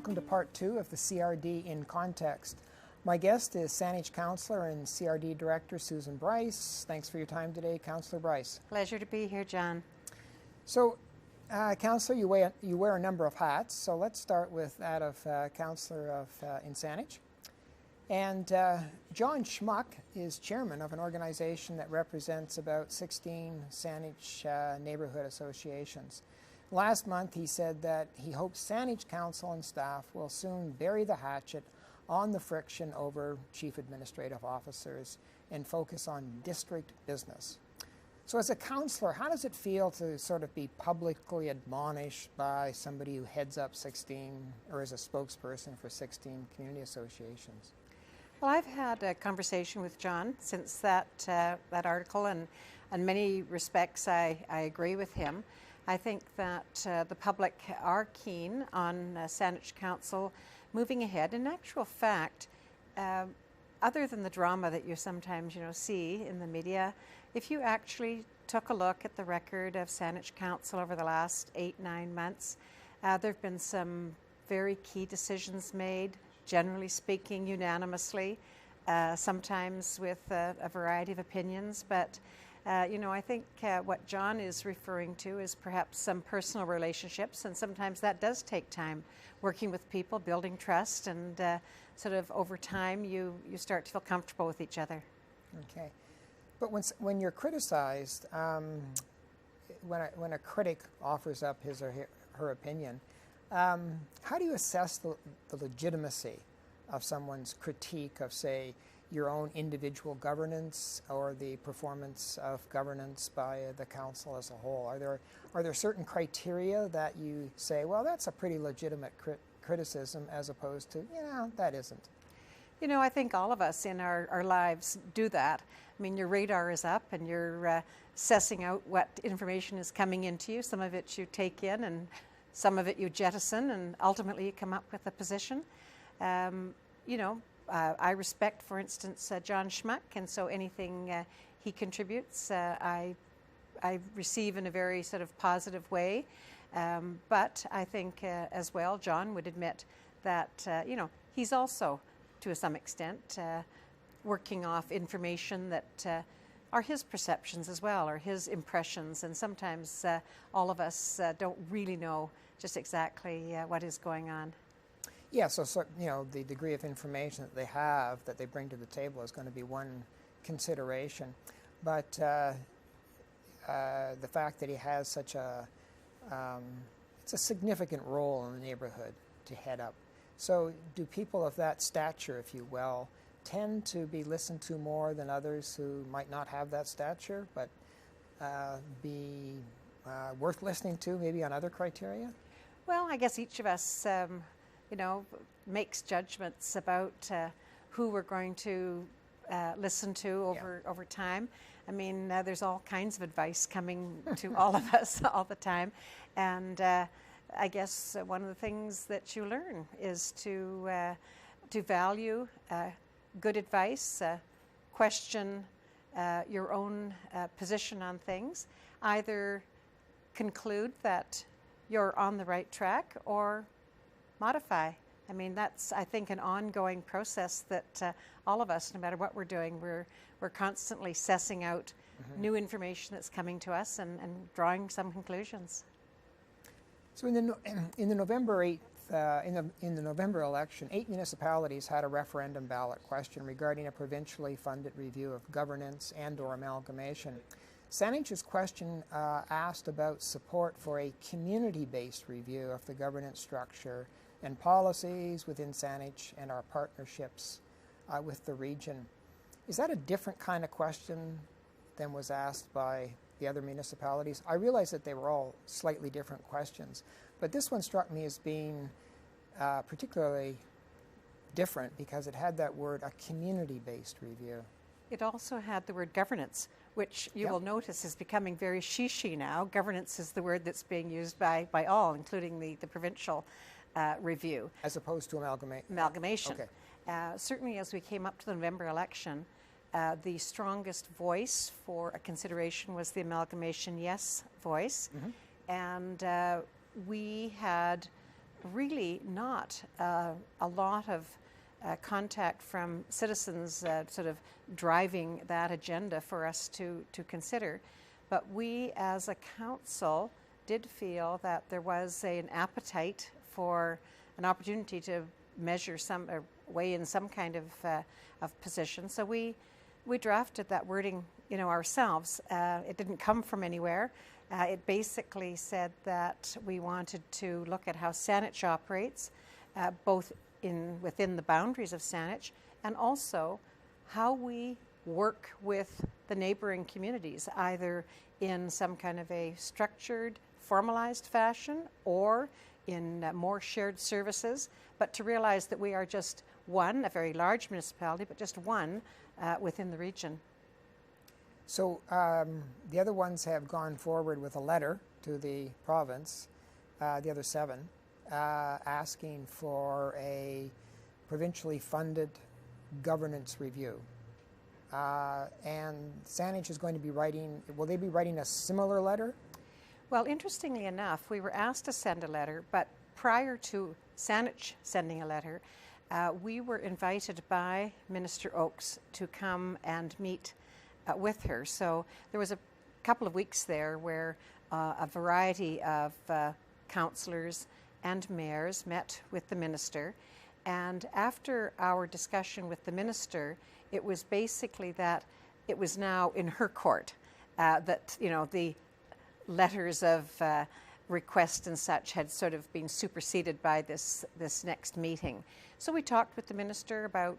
welcome to part 2 of the CRD in Context. My guest is Saanich Councillor and CRD Director Susan Bryce. Thanks for your time today, Councillor Bryce. Pleasure to be here, John. So, Councillor, you wear a number of hats, so let's start with that of Councillor in Saanich. And John Schmuck is chairman of an organization that represents about 16 Saanich neighborhood associations. Last month he said that he hopes Saanich Council and staff will soon bury the hatchet on the friction over chief administrative officers and focus on district business. So as a councillor, how does it feel to sort of be publicly admonished by somebody who heads up 16 or is a spokesperson for 16 community associations? Well, I've had a conversation with John since that article, and in many respects I agree with him. I think that the public are keen on Saanich Council moving ahead. In actual fact, other than the drama that you sometimes see in the media, if you actually took a look at the record of Saanich Council over the last 8-9 months, there have been some very key decisions made, generally speaking unanimously, sometimes with a variety of opinions, but I think what John is referring to is perhaps some personal relationships, and sometimes that does take time, working with people, building trust, and sort of over time you start to feel comfortable with each other. Okay. But when you're criticized, when a critic offers up his or her opinion, how do you assess the legitimacy of someone's critique of, say, your own individual governance or the performance of governance by the council as a whole? Are there certain criteria that you say, well, that's a pretty legitimate criticism, as opposed to, that isn't? I think all of us in our lives do that. I mean, your radar is up and you're assessing out what information is coming into you. Some of it you take in and some of it you jettison, and ultimately you come up with a position. I respect, for instance, John Schmuck, and so anything he contributes, I receive in a very sort of positive way. But I think as well, John would admit that, he's also, to some extent, working off information that are his perceptions as well, or his impressions, and sometimes all of us don't really know just exactly what is going on. Yeah, so the degree of information that they have, that they bring to the table, is going to be one consideration. But the fact that he has such it's a significant role in the neighborhood to head up. So do people of that stature, if you will, tend to be listened to more than others who might not have that stature, but be worth listening to maybe on other criteria? Well, I guess each of us makes judgments about who we're going to listen to over time. I mean, there's all kinds of advice coming to all of us all the time, and I guess one of the things that you learn is to value good advice, question your own position on things, either conclude that you're on the right track or modify. I mean, that's, I think, an ongoing process that all of us, no matter what we're doing, we're constantly sussing out new information that's coming to us and drawing some conclusions. So in the November 8th, in the November election, 8 municipalities had a referendum ballot question regarding a provincially funded review of governance and/or amalgamation. Saanich's question asked about support for a community-based review of the governance structure and policies within Saanich and our partnerships with the region. Is that a different kind of question than was asked by the other municipalities? I realize that they were all slightly different questions, but this one struck me as being particularly different because it had that word, a community-based review. It also had the word governance, which you will notice is becoming very she now. Governance is the word that's being used by all, including the provincial review. As opposed to amalgamation. Okay. Certainly as we came up to the November election, the strongest voice for a consideration was the amalgamation yes voice. And we had really not a lot of contact from citizens sort of driving that agenda for us to consider. But we as a council did feel that there was an appetite for an opportunity to measure some or weigh in some kind of position. So we drafted that wording, ourselves. It didn't come from anywhere. It basically said that we wanted to look at how Saanich operates, both within the boundaries of Saanich, and also how we work with the neighboring communities, either in some kind of a structured, formalized fashion or in more shared services, but to realize that we are just one, a very large municipality, but just one within the region. So the other ones have gone forward with a letter to the province, the other 7, asking for a provincially funded governance review. And Saanich is going to be will they be writing a similar letter? Well, interestingly enough, we were asked to send a letter, but prior to Saanich sending a letter, we were invited by Minister Oakes to come and meet with her. So there was a couple of weeks there where a variety of councillors and mayors met with the minister. And after our discussion with the minister, it was basically that it was now in her court, that, the letters of request and such had sort of been superseded by this next meeting. So we talked with the minister about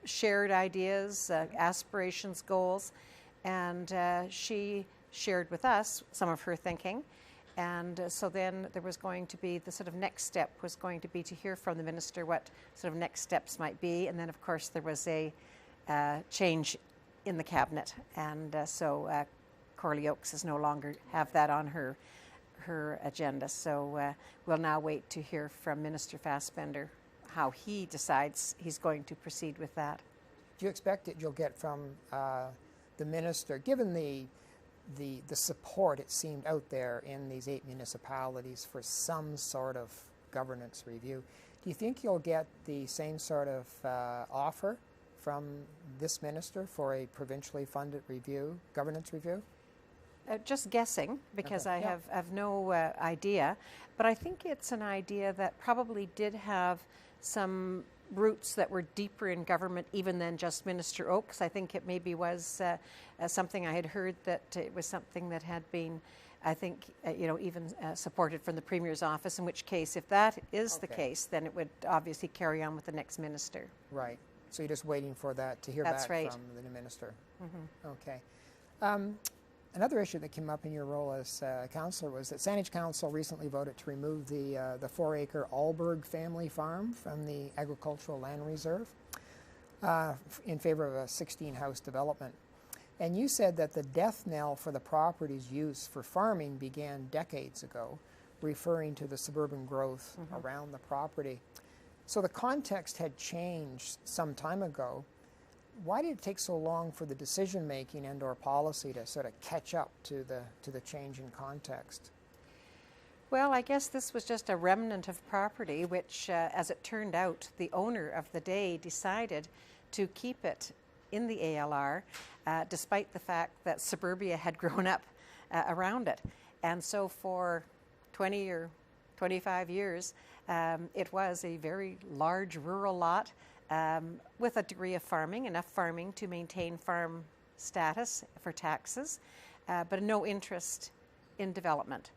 shared ideas, aspirations, goals, and she shared with us some of her thinking. And so then there was going to be the sort of next step was going to be to hear from the minister what sort of next steps might be. And then, of course, there was a change in the cabinet. And so Corley Oakes does no longer have that on her agenda. So we'll now wait to hear from Minister Fassbender how he decides he's going to proceed with that. Do you expect that you'll get from the minister, given the support it seemed out there in these 8 municipalities for some sort of governance review, do you think you'll get the same sort of offer from this minister for a provincially funded governance review? Just guessing, because Okay. I have no idea, but I think it's an idea that probably did have some roots that were deeper in government even than just Minister Oakes. I think it maybe was something I had heard that it was something that had been, I think, even supported from the Premier's office, in which case, if that is the case, then it would obviously carry on with the next minister. Right. So you're just waiting for that to hear That's back right. from the new minister. Mm-hmm. Okay. Another issue that came up in your role as councillor was that Saanich Council recently voted to remove the 4-acre Alberg family farm from the agricultural land reserve in favor of a 16-house development. And you said that the death knell for the property's use for farming began decades ago, referring to the suburban growth around the property. So the context had changed some time ago. Why did it take so long for the decision-making and/or policy to sort of catch up to the change in context? Well, I guess this was just a remnant of property, which, as it turned out, the owner of the day decided to keep it in the ALR, despite the fact that suburbia had grown up around it. And so for 20 or 25 years, it was a very large rural lot, with a degree of farming, enough farming to maintain farm status for taxes, but no interest in development.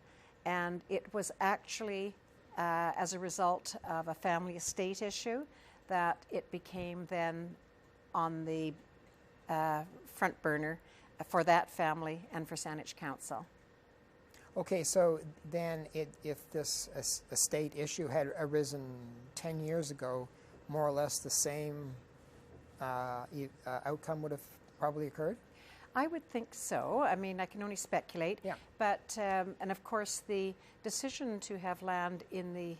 And it was actually as a result of a family estate issue that it became then on the front burner for that family and for Saanich Council. Okay, so then if this estate issue had arisen 10 years ago, more or less the same outcome would have probably occurred? I would think so. I mean, I can only speculate. Yeah. But, and of course, the decision to have land in the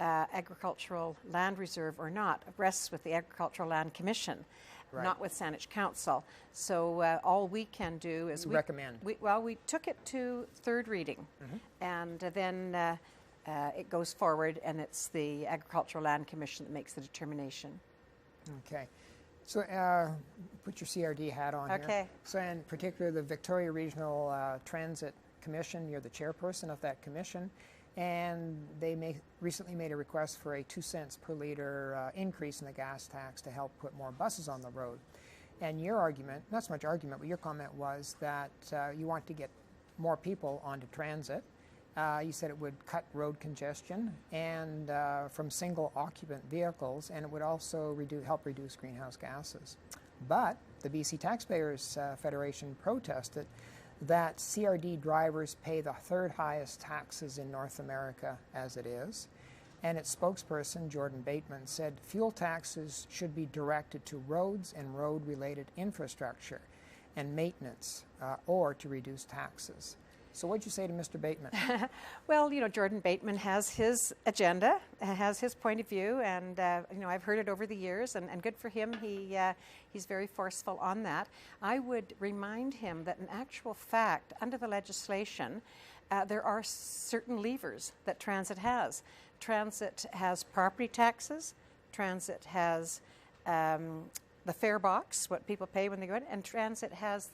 agricultural land reserve or not rests with the Agricultural Land Commission, Right. not with Saanich Council. So all we can do is recommend. We took it to third reading, and then it goes forward, and it's the Agricultural Land Commission that makes the determination. Okay. So put your CRD hat on here. Okay. So in particular, the Victoria Regional Transit Commission, you're the chairperson of that commission, and they recently made a request for a 2 cents per litre increase in the gas tax to help put more buses on the road. And your argument, not so much argument, but your comment was that you want to get more people onto transit. You said it would cut road congestion and from single occupant vehicles, and it would also help reduce greenhouse gases. But the BC Taxpayers Federation protested that CRD drivers pay the third highest taxes in North America as it is. And its spokesperson, Jordan Bateman, said fuel taxes should be directed to roads and road-related infrastructure and maintenance or to reduce taxes. So what'd you say to Mr. Bateman? Well, you know, Jordan Bateman has his agenda, has his point of view, and you know, I've heard it over the years, and good for him. He's very forceful on that. I would remind him that in actual fact, under the legislation, there are certain levers that transit has. Transit has property taxes, transit has the fare box, what people pay when they go in, and transit has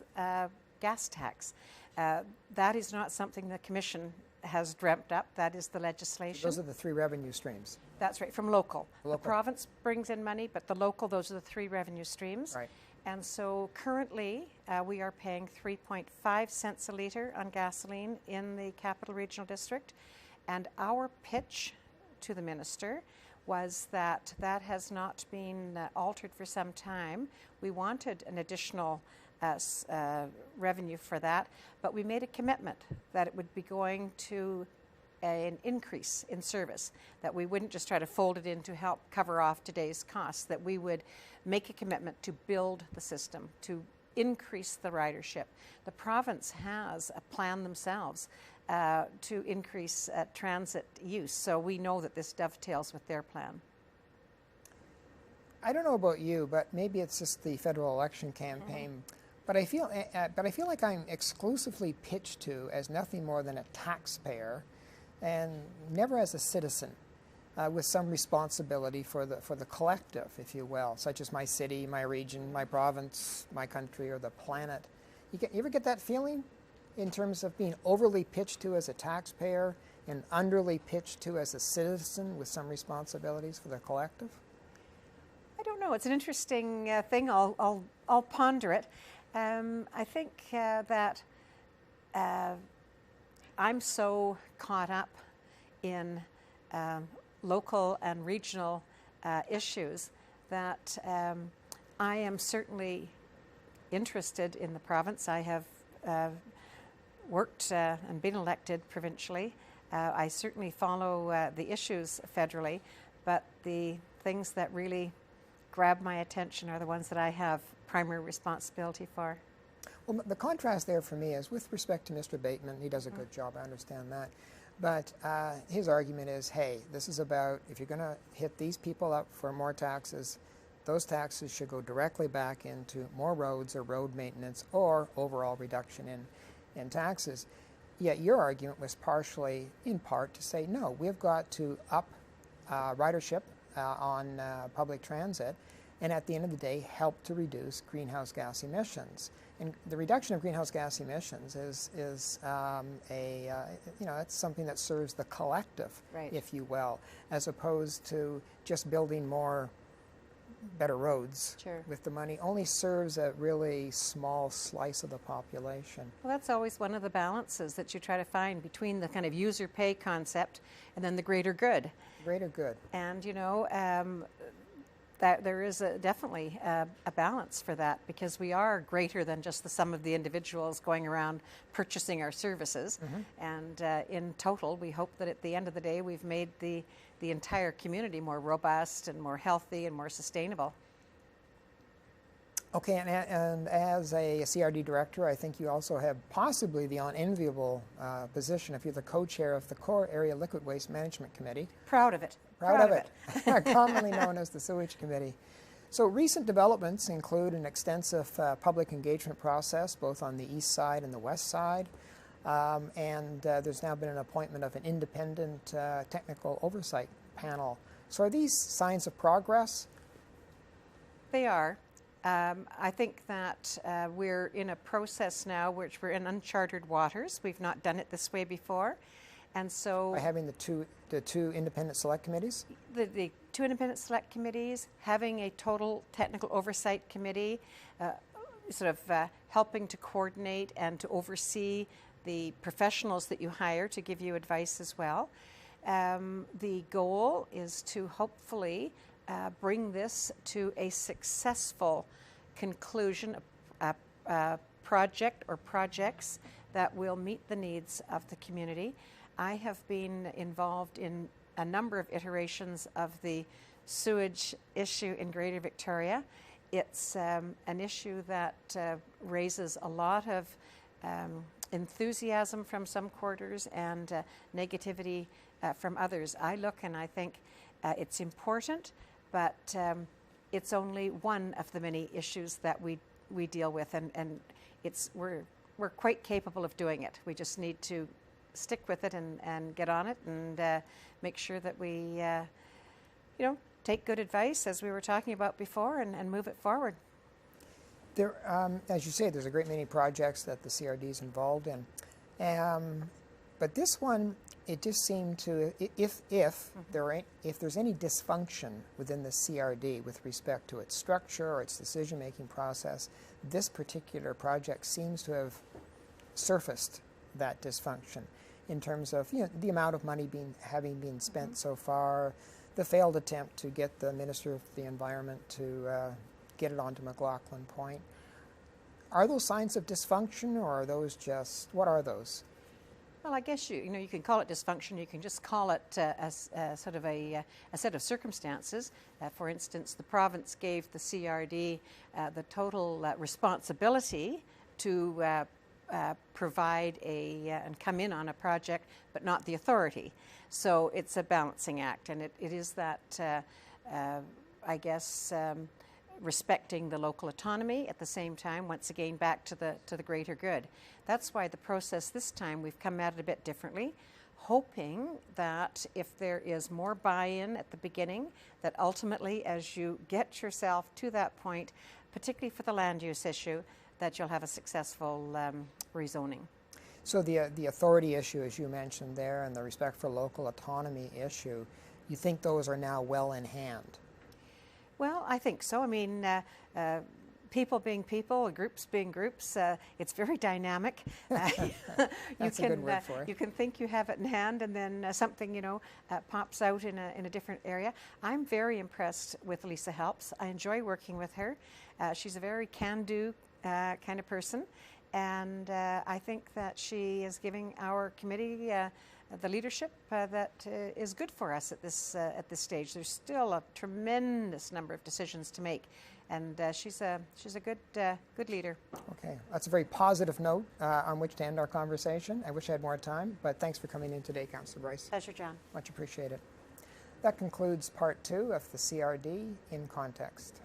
gas tax. That is not something the Commission has dreamt up. That is the legislation. Those are the 3 revenue streams. That's right, from local. The province brings in money, but the local, those are the 3 revenue streams. Right. And so currently we are paying 3.5 cents a litre on gasoline in the Capital Regional District. And our pitch to the Minister was that that has not been altered for some time. We wanted an additional revenue for that, but we made a commitment that it would be going to an increase in service, that we wouldn't just try to fold it in to help cover off today's costs, that we would make a commitment to build the system, to increase the ridership. The province has a plan themselves to increase transit use, so we know that this dovetails with their plan. I don't know about you, but maybe it's just the federal election campaign. But I feel like I'm exclusively pitched to as nothing more than a taxpayer, and never as a citizen, with some responsibility for the collective, if you will, such as my city, my region, my province, my country, or the planet. You ever get that feeling in terms of being overly pitched to as a taxpayer and underly pitched to as a citizen with some responsibilities for the collective? I don't know. It's an interesting thing. I'll ponder it. I think that I'm so caught up in local and regional issues that I am certainly interested in the province. I have worked and been elected provincially. I certainly follow the issues federally, but the things that really grab my attention are the ones that I have primary responsibility for. Well, the contrast there for me is with respect to Mr. Bateman. He does a good job, I understand that. But his argument is, hey, this is about, if you're going to hit these people up for more taxes, those taxes should go directly back into more roads or road maintenance or overall reduction in taxes. Yet your argument was partially, in part, to say, no, we've got to up ridership on public transit, and at the end of the day, help to reduce greenhouse gas emissions. And the reduction of greenhouse gas emissions is it's something that serves the collective, right, if you will, as opposed to just building more better roads. Sure. With the money, only serves a really small slice of the population. Well, that's always one of the balances that you try to find between the kind of user pay concept and then the greater good. Greater good. And, you know, that there is definitely a balance for that, because we are greater than just the sum of the individuals going around purchasing our services. And in total, we hope that at the end of the day, we've made the entire community more robust and more healthy and more sustainable. Okay, and as a CRD director, I think you also have possibly the unenviable position if you're the co-chair of the Core Area Liquid Waste Management Committee. Proud of it. Proud of it. Commonly known as the Sewage Committee. So recent developments include an extensive public engagement process both on the east side and the west side. and there's now been an appointment of an independent technical oversight panel. So are these signs of progress? They are. I think that we're in a process now which we're in uncharted waters. We've not done it this way before. And so by having the two independent select committees? The two independent select committees, having a total technical oversight committee, sort of helping to coordinate and to oversee the professionals that you hire to give you advice as well. The goal is to hopefully bring this to a successful conclusion, a project or projects that will meet the needs of the community. I have been involved in a number of iterations of the sewage issue in Greater Victoria. It's an issue that raises a lot of enthusiasm from some quarters and negativity from others. I look and I think it's important, but it's only one of the many issues that we deal with, and we're quite capable of doing it. We just need to stick with it and get on it and make sure that we take good advice, as we were talking about before, and move it forward. There, as you say, there's a great many projects that the CRD is involved in, but this one, it just seemed to, if there's any dysfunction within the CRD with respect to its structure or its decision-making process, this particular project seems to have surfaced that dysfunction in terms of the amount of money having been spent so far, the failed attempt to get the Minister of the Environment to get it onto McLaughlin Point. Are those signs of dysfunction, or are those just, what are those? Well, I guess you can call it dysfunction. You can just call it sort of a set of circumstances. For instance, the province gave the CRD the total responsibility to provide and come in on a project, but not the authority. So it's a balancing act, and it is that, I guess, respecting the local autonomy at the same time, once again back to the greater good. That's why the process this time, we've come at it a bit differently, hoping that if there is more buy-in at the beginning, that ultimately as you get yourself to that point, particularly for the land use issue, that you'll have a successful rezoning. So the authority issue, as you mentioned there, and the respect for local autonomy issue, you think those are now well in hand? Well, I think so. I mean, people being people, groups being groups, it's very dynamic. That's a good word for it. You can think you have it in hand, and then something, pops out in a different area. I'm very impressed with Lisa Helps. I enjoy working with her. She's a very can-do kind of person, and I think that she is giving our committee the leadership that is good for us at this stage. There's still a tremendous number of decisions to make, and she's a good leader. Okay, that's a very positive note on which to end our conversation. I wish I had more time, but thanks for coming in today, Councillor Bryce. Pleasure, John. Much appreciated. That concludes part 2 of the CRD in Context.